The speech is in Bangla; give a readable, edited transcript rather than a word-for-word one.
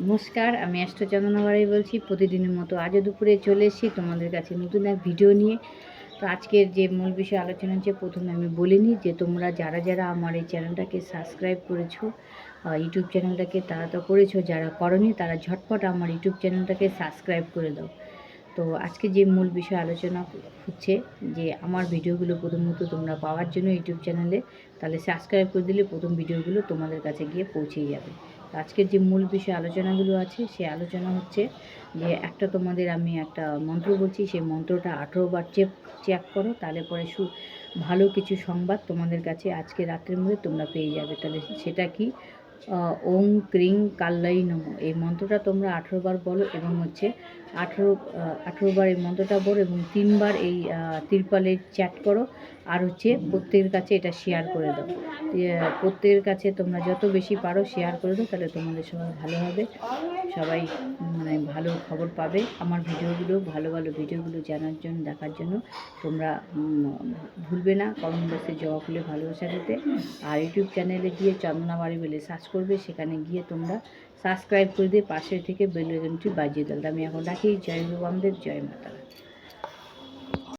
নমস্কার, আমি চন্দনা বাড়াই বলছি। প্রতিদিনের মতো আজও দুপুরে চলে এসেছি তোমাদের কাছে নতুন এক ভিডিও নিয়ে। তো আজকের যে মূল বিষয় আলোচনা হচ্ছে, প্রথমে আমি বলে নিই যে তোমরা যারা যারা আমার এই চ্যানেলটাকে সাবস্ক্রাইব করেছো, ইউটিউব চ্যানেলটাকে তারা তো করেছো, যারা করনি তারা ঝটপট আমার ইউটিউব চ্যানেলটাকে সাবস্ক্রাইব করে দাও। তো আজকে যে মূল বিষয় আলোচনা হচ্ছে যে আমার ভিডিওগুলো প্রথমত তোমরা পাওয়ার জন্য ইউটিউব চ্যানেলে তাহলে সাবস্ক্রাইব করে দিলে প্রথম ভিডিওগুলো তোমাদের কাছে গিয়ে পৌঁছেই যাবে। আজকের যে মূল বিষয় আলোচনাগুলো আছে সে আলোচনা হচ্ছে যে তোমাদের আমি একটা মন্ত্র বলছি, সেই মন্ত্রটা 18 বার চেক করো, তাহলে পরে ভালো কিছু সংবাদ তোমাদের কাছে আজকে রাত্রের মধ্যে তোমরা পেয়ে যাবে। তাহলে সেটা কি? ওং ক্রিং কাল্লাই নমঃ, এই মন্ত্রটা তোমরা 18 বার বলো এবং হচ্ছে 18 বার এই মন্ত্রটা বলো এবং 3 বার এই তিরপালে চ্যাট করো। আর হচ্ছে প্রত্যেকের কাছে এটা শেয়ার করে দাও। প্রত্যেকের কাছে তোমরা যত বেশি পারো শেয়ার করে দাও, তাহলে তোমাদের সবাই ভালো হবে, সবাই ভালো খবর পাবে। আমার ভালো ভালো ভিডিওগুলো জানার জন্য, দেখার জন্য তোমরা ভুলবে না কমেন্ট বক্সে জবাব হলে ভালোবাসা দিতে। আর ইউটিউব চ্যানেলে গিয়ে চন্দনা বাড়ি বলে সার্চ করবে, সেখানে গিয়ে তোমরা সাবস্ক্রাইব করে দিয়ে পাশে থেকে বেল আইকনটি বাজিয়ে দাও। আমি এখন রাখি। জয় গুরু বামদেব, জয় মাতারা।